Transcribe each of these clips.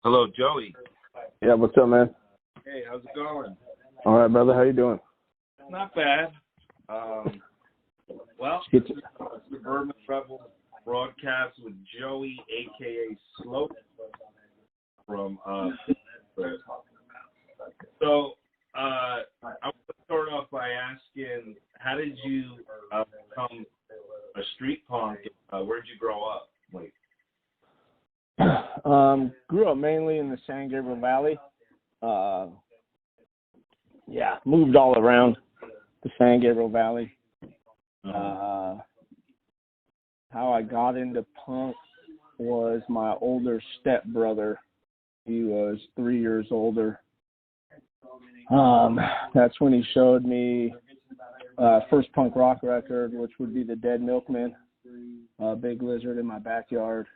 Hello, Joey. Yeah, what's up, man? Hey, how's it going? All right, brother. How you doing? Not bad. Well, this is Suburban Travel broadcast with Joey, a.k.a. Slope, from Pittsburgh. So, I want to start off by asking, how did you become a street punk? Where'd you grow up? Grew up mainly in the San Gabriel Valley. Moved all around the San Gabriel Valley. How I got into punk was my older stepbrother. He was 3 years older. That's when he showed me first punk rock record, which would be the Dead Milkmen, Big Lizard in My Backyard.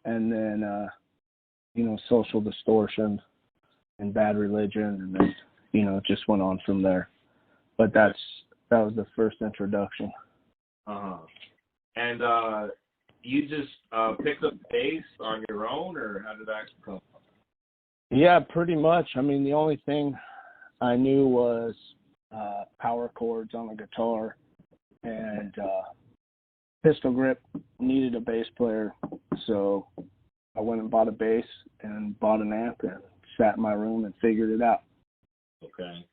And then Social Distortion and Bad Religion, and then just went on from there. But that was the first introduction. And you just picked up bass on your own, or how did that come? Yeah, pretty much. I mean, the only thing I knew was power chords on the guitar, and Pistol Grip needed a bass player, so I went and bought a bass and bought an amp and sat in my room and figured it out. Okay.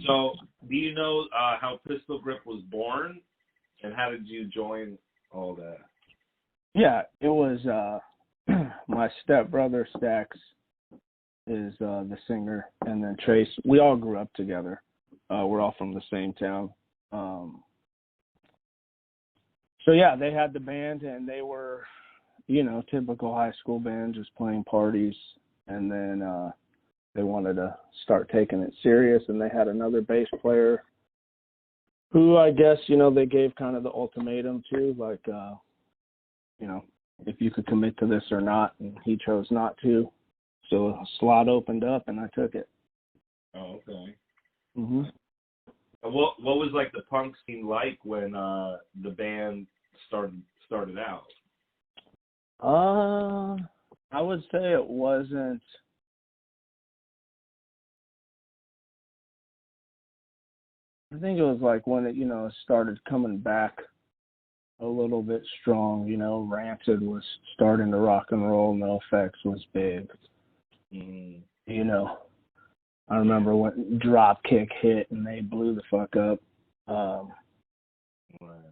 So, do you know how Pistol Grip was born, and how did you join all that? Yeah, it was my stepbrother Stax is the singer, and then Trace. We all grew up together. We're all from the same town. So yeah, they had the band, and they were, typical high school band, just playing parties. And then they wanted to start taking it serious, and they had another bass player who I guess, they gave kind of the ultimatum to, like, if you could commit to this or not, and he chose not to. So a slot opened up, and I took it. Oh, okay. Mm-hmm. What was like the punk scene like when the band started out? I would say it wasn't. I think it was like when it, started coming back a little bit strong. Rancid was starting to rock and roll. NoFX was big. Mm-hmm. I remember when Dropkick hit and they blew the fuck up.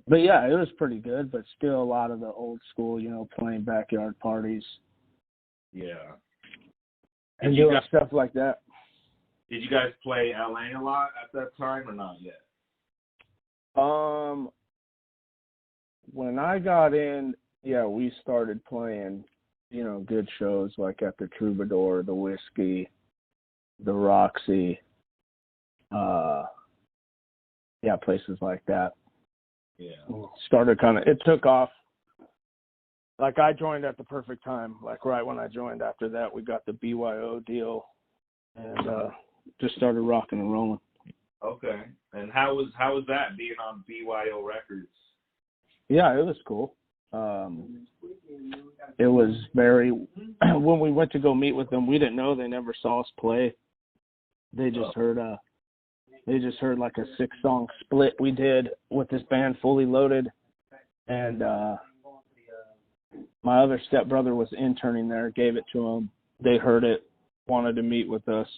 But yeah, it was pretty good, but still a lot of the old school, playing backyard parties. Yeah. And doing stuff like that. Did you guys play LA a lot at that time or not yet? When I got in, we started playing, good shows like at the Troubadour, the Whiskey, the Roxy, places like that. Yeah. Started it took off. Like I joined at the perfect time. Like right when I joined, after that we got the BYO deal and just started rocking and rolling. Okay. And how was that being on BYO Records? Yeah, it was cool. It was very when we went to go meet with them, we didn't know, they never saw us play. They just heard like a 6-song split we did with this band, Fully Loaded, and my other stepbrother was interning there, gave it to them. They heard it, wanted to meet with us,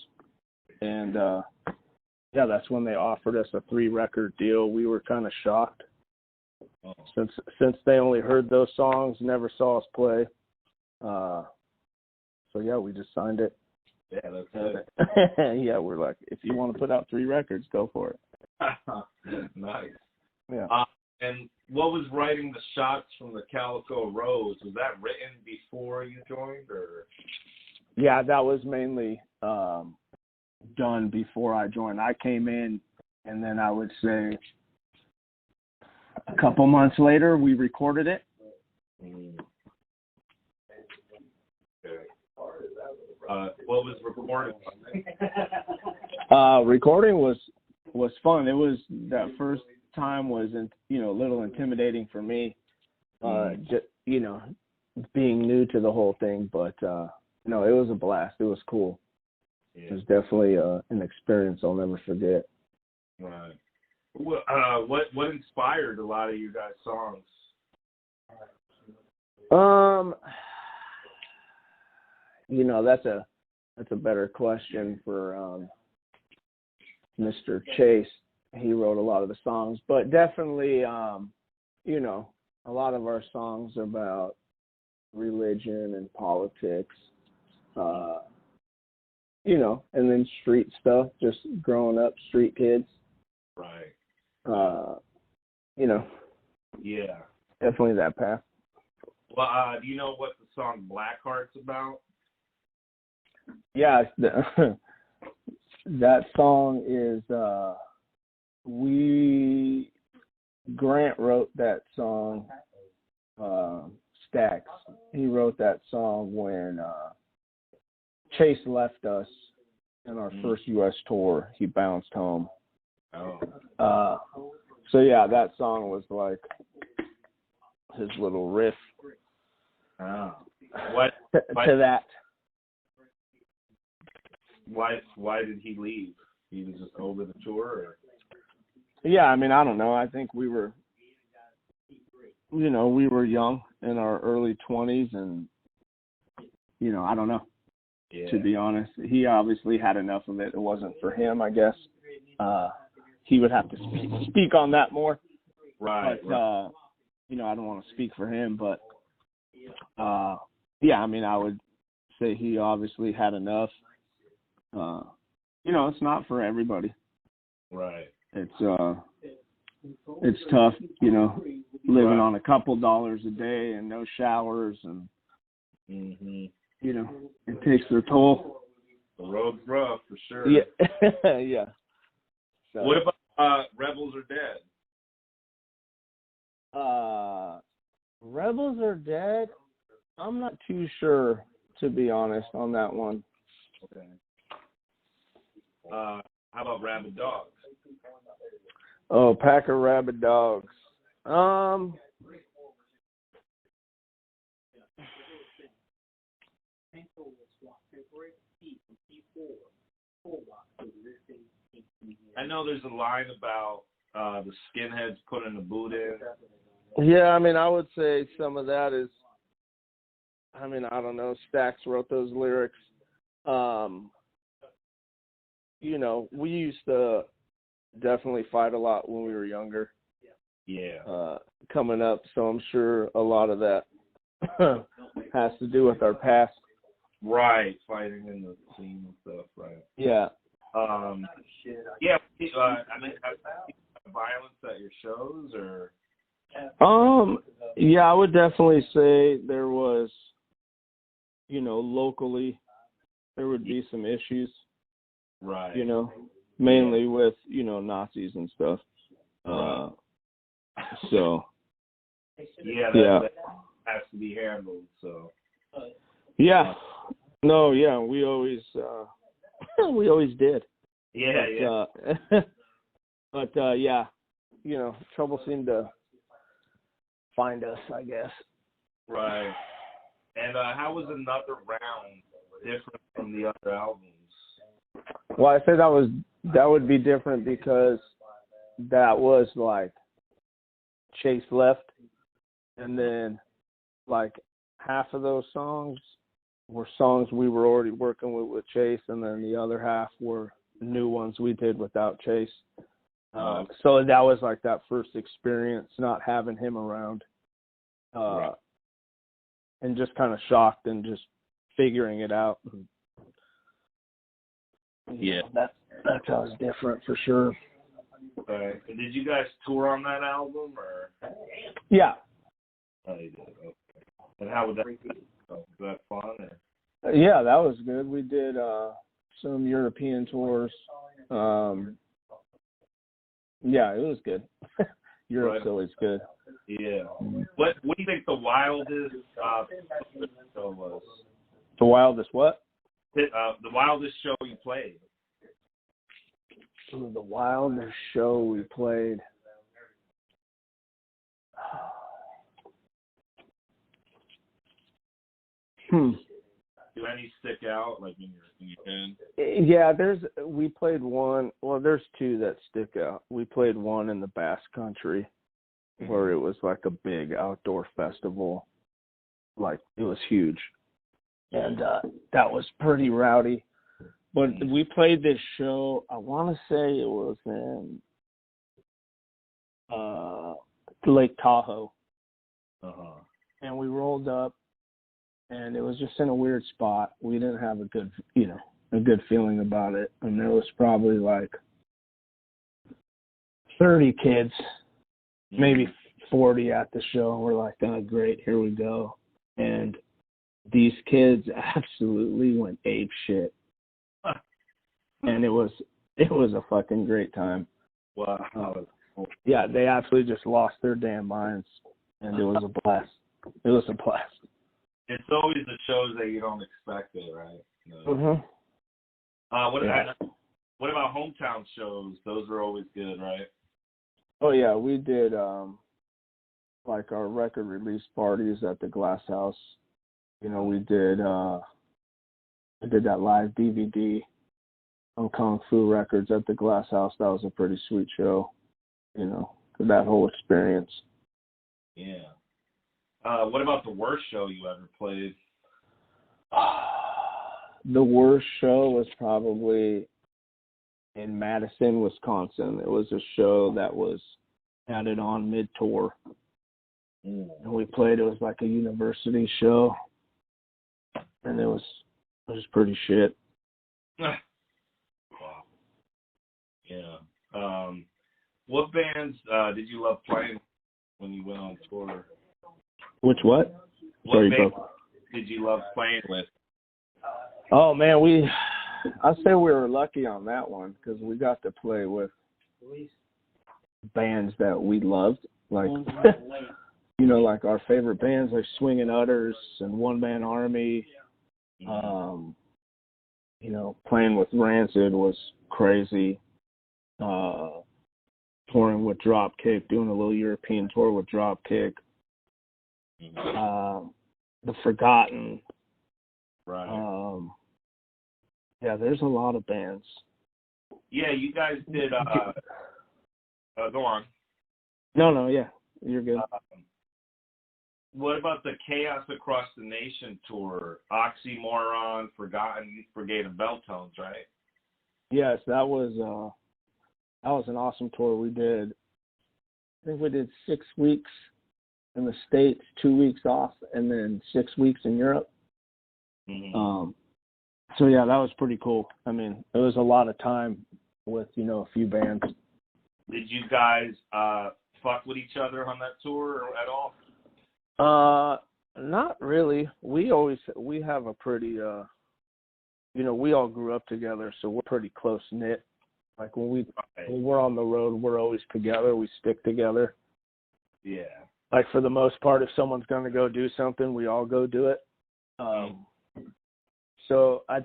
and that's when they offered us a 3-record deal. We were kind of shocked since they only heard those songs, never saw us play. So yeah, we just signed it. Yeah, that's it. Yeah, we're like, if you want to put out 3 records, go for it. Nice. Yeah. And what was Writing the Shots from the Calico Rose? Was that written before you joined, or? Yeah, that was mainly done before I joined. I came in, and then I would say a couple months later, we recorded it. Mm-hmm. Okay. What was recording? Recording was fun. It was, that first time was, a little intimidating for me. being new to the whole thing, but no, it was a blast. It was cool. Yeah. It was definitely an experience I'll never forget. Right. Well, what inspired a lot of you guys' songs? You know, that's a better question for Mr. Chase. He wrote a lot of the songs, but definitely, you know, a lot of our songs are about religion and politics, you know, and then street stuff, just growing up, street kids. Right. You know. Yeah. Definitely that path. Well, do you know what the song Blackheart's about? Yeah, that song is, Grant wrote that song, Stax. He wrote that song when Chase left us in our first U.S. tour. He bounced home. Oh. So yeah, that song was like his little riff Oh. to that. Why did he leave? He was just over the tour? Or? Yeah, I mean, I don't know. I think we were young in our early 20s, and, you know, I don't know, to be honest. He obviously had enough of it. It wasn't for him, I guess. He would have to speak on that more. Right. But, you know, I don't want to speak for him, but, yeah, I mean, I would say he obviously had enough. You know, it's not for everybody. Right. It's tough, you know, living on a couple dollars a day and no showers, and you know, it takes their toll. The road's rough for sure. Yeah. Yeah. So, what about Rebels Are Dead? Rebels Are Dead? I'm not too sure, to be honest, on that one. Okay. How about Rabid Dogs? Oh, Pack of Rabid Dogs. I know there's a line about the skinheads putting a boot in. Yeah, I mean, I would say some of that is, I mean, I don't know, Stax wrote those lyrics. You know, we used to definitely fight a lot when we were younger. Yeah. Coming up, so I'm sure a lot of that has to do with our past. Right, fighting in the scene and stuff, right. Yeah. Yeah, I mean, violence at your shows, or? Yeah, I would definitely say there was, you know, locally, there would be some issues. Right. You know, mainly with, you know, Nazis and stuff. So. Yeah, that has to be handled, so. Yeah. No, yeah, we always did. Yeah, But yeah, you know, trouble seemed to find us, I guess. Right. And how was Another Round different from the other albums? Well, I say that would be different because that was like Chase left, and then like half of those songs were songs we were already working with Chase, and then the other half were new ones we did without Chase. So that was like that first experience, not having him around, Right. and just kind of shocked and just figuring it out. Yeah, that how it's different for sure. Okay. Did you guys tour on that album, or? Yeah. Oh, you did. Okay. And how was that? Was that fun? Or? Yeah, that was good. We did some European tours. Yeah, it was good. Europe's always good. Yeah. What do you think the wildest show was? The wildest what? The wildest show you played. The wildest show we played. Do any stick out, like in your band? Yeah, we played one. Well, there's two that stick out. We played one in the Basque Country, where it was like a big outdoor festival. Like, it was huge. And that was pretty rowdy. But we played this show, I want to say it was in Lake Tahoe. And we rolled up, and it was just in a weird spot. We didn't have a good feeling about it. And there was probably like 30 kids, maybe 40 at the show. And we're like, oh, great, here we go. And these kids absolutely went ape shit. And it was a fucking great time. Wow. Yeah, they absolutely just lost their damn minds, and it was a blast. It was a blast. It's always the shows that you don't expect it, right? What about hometown shows? Those are always good, right? Oh yeah, we did like our record release parties at the Glass House. We did that live DVD on Kung Fu Records at the Glass House. That was a pretty sweet show. That whole experience. Yeah. What about the worst show you ever played? The worst show was probably in Madison, Wisconsin. It was a show that was added on mid-tour. And we played, it was like a university show. And it was pretty shit. Wow. Yeah. What bands did you love playing when you went on tour? Which what? What bands did you love playing with? Oh man, I'd say we were lucky on that one because we got to play with bands that we loved, like like our favorite bands like Swingin' Utters and One Man Army. Playing with Rancid was crazy. Touring with Dropkick, doing a little European tour with Dropkick. The Forgotten. Right. Yeah, there's a lot of bands. Yeah, you guys did. Go on. No, yeah, you're good. What about the Chaos Across the Nation tour? Oxymoron, Forgotten Youth Brigade, and Belltones, right? Yes, that was an awesome tour. We did. I think we did 6 weeks in the States, 2 weeks off, and then 6 weeks in Europe. So yeah, that was pretty cool. I mean, it was a lot of time with a few bands. Did you guys fuck with each other on that tour at all? Not really. We have a pretty we all grew up together, so we're pretty close knit. Like when we're on the road, we're always together. We stick together. Yeah. Like for the most part, if someone's going to go do something, we all go do it. So I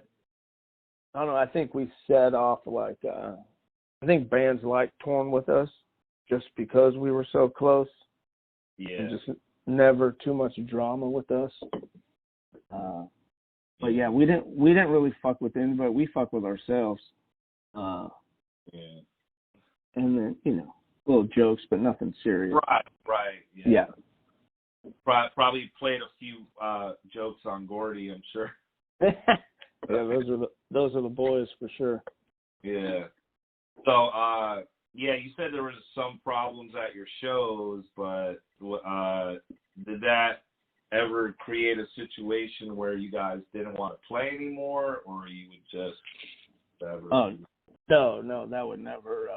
don't know. I think we set off like I think bands like touring with us just because we were so close. Yeah. And just never too much drama with us. But yeah, we didn't really fuck with anybody. We fuck with ourselves. Yeah. And then little jokes, but nothing serious. Right. Yeah. Probably played a few jokes on Gordy, I'm sure. Yeah, those are the boys for sure. Yeah. So, you said there was some problems at your shows, but did that ever create a situation where you guys didn't want to play anymore, or you would just ever? Oh, no, that would never.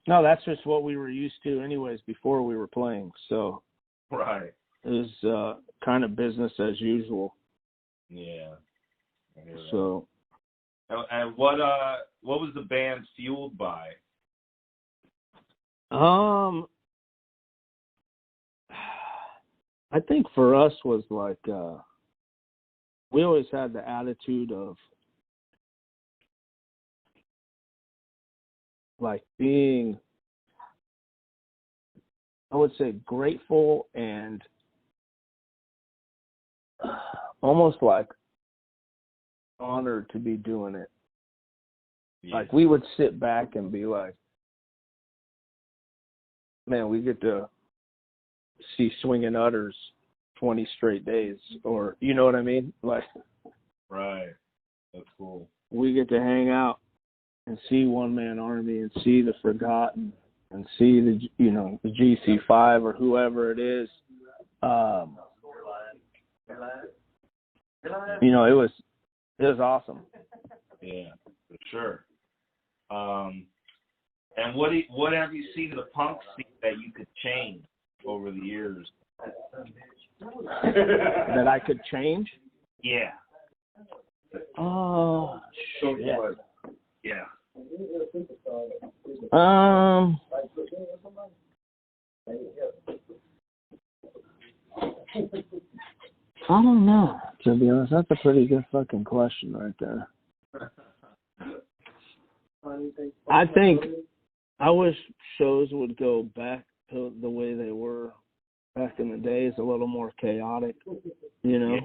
No, that's just what we were used to, anyways. Before we were playing, so right, it was kind of business as usual. Yeah. I hear that. So. And what was the band fueled by? I think for us was like we always had the attitude of like being, I would say, grateful and almost like honored to be doing it. Yeah. Like we would sit back and be like, man, we get to see Swinging Utters 20 straight days, or you know what I mean? Like, right. That's cool. We get to hang out and see One Man Army and see the Forgotten and see the the GC5 or whoever it is. It was awesome. Yeah, for sure. And what have you seen in the punk scene that you could change over the years? That I could change? Yeah. Oh, shit. Yeah. I don't know, to be honest. That's a pretty good fucking question right there. I wish shows would go back to the way they were back in the days, a little more chaotic, Yeah.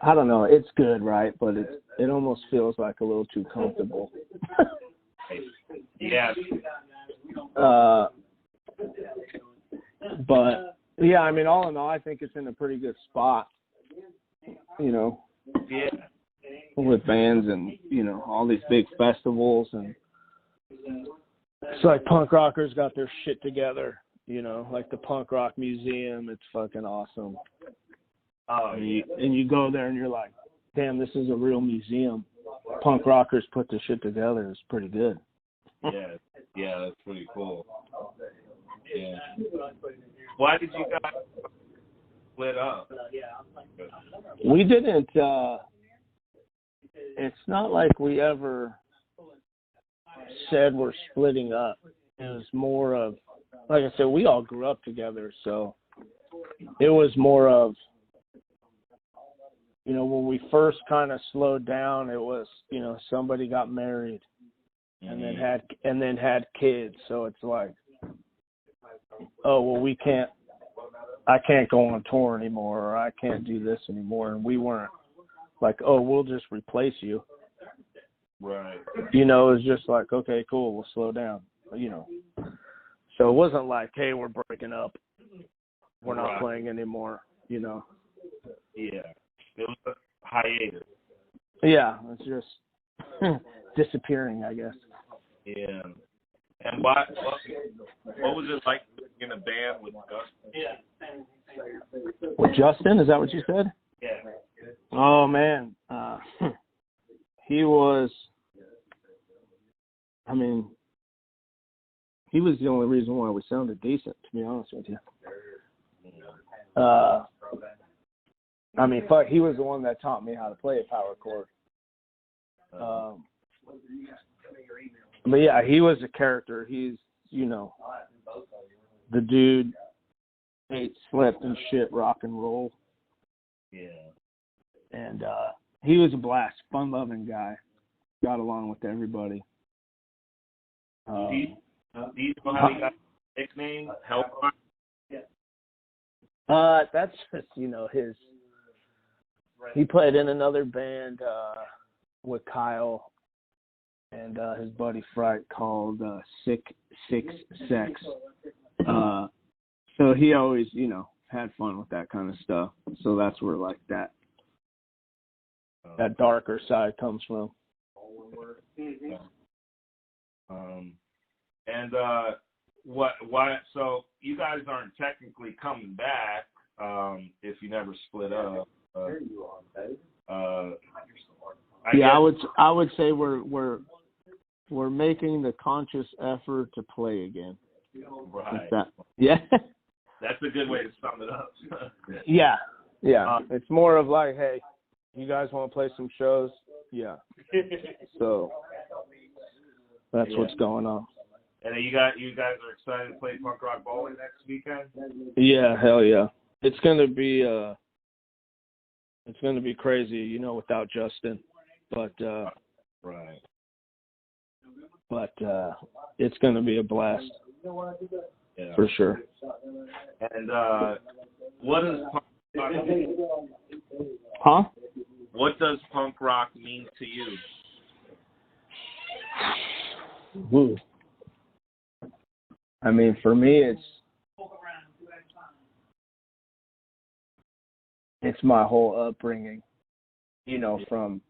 I don't know. It's good, right? But it almost feels like a little too comfortable. Yeah. But yeah, I mean, all in all, I think it's in a pretty good spot. Yeah. With bands and all these big festivals, and it's like punk rockers got their shit together. Like the Punk Rock Museum. It's fucking awesome. And you go there and you're like, damn, this is a real museum. Punk rockers put this shit together. It's pretty good. Yeah, that's pretty cool. Yeah. Why did you guys split up? We didn't. It's not like we ever said we're splitting up. It was more of, like I said, we all grew up together, so it was more of, when we first kind of slowed down, it was, somebody got married and then had kids. So it's like, oh, well, I can't go on tour anymore, or I can't do this anymore. And we weren't like, oh, we'll just replace you. Right. It was just like, okay, cool, we'll slow down. So it wasn't like, hey, we're breaking up. We're not playing anymore, Yeah. It was a hiatus. Yeah, it's just disappearing, I guess. Yeah. And what was it like in a band with Justin? With Justin, is that what you said? Yeah. Oh, man. He was the only reason why we sounded decent, to be honest with you. Fuck, he was the one that taught me how to play a power chord. But yeah, he was a character. He's, the dude ate, slept, and shit rock and roll. Yeah. And he was a blast, fun-loving guy. Got along with everybody. Do you know how he got the nickname? Hellfire? That's just, his. He played in another band with Kyle and his buddy Fright called Six Sex. So he always, had fun with that kind of stuff. So that's where like that darker side comes from. Why? So you guys aren't technically coming back if you never split up. I would say we're making the conscious effort to play again. Right. Yeah. That's a good way to sum it up. Yeah. It's more of like, hey, you guys want to play some shows? Yeah. So that's what's going on. And you guys are excited to play Punk Rock Bowling next weekend? Yeah, hell yeah. It's gonna be crazy, without Justin. But right. But it's gonna be a blast. Yeah. For sure. And what does punk rock mean? Huh? What does punk rock mean to you? Ooh. I mean, for me, it's my whole upbringing. You know, from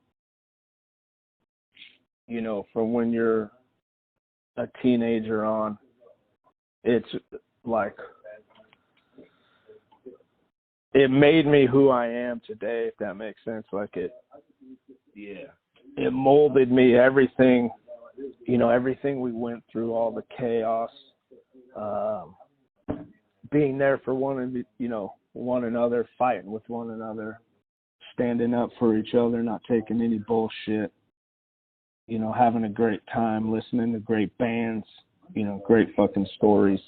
when you're a teenager on, it's like it made me who I am today, if that makes sense. Like it molded me, everything, everything we went through, all the chaos, being there for one another, fighting with one another, standing up for each other, not taking any bullshit, having a great time, listening to great bands, great fucking stories.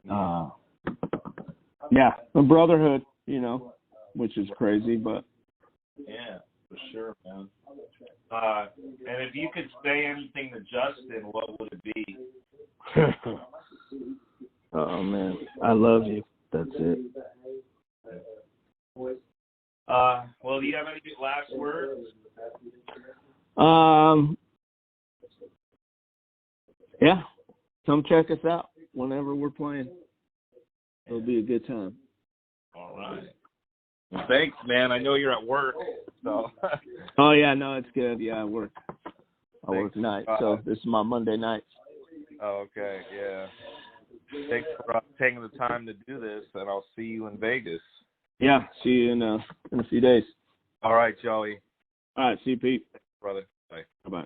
A brotherhood, which is crazy, but. Yeah, for sure, man. And if you could say anything to Justin, what would it be? Oh, man. I love you. That's it. Well, do you have any last words? Yeah. Come check us out whenever we're playing. It'll be a good time. All right. Well, thanks, man. I know you're at work, so. Oh, yeah, no, it's good. Yeah, I work night, so this is my Monday night. Oh, okay, yeah. Thanks for taking the time to do this, and I'll see you in Vegas. Yeah, see you in a few days. All right, Joey. All right, see you, Pete. Brother. Bye. Bye-bye.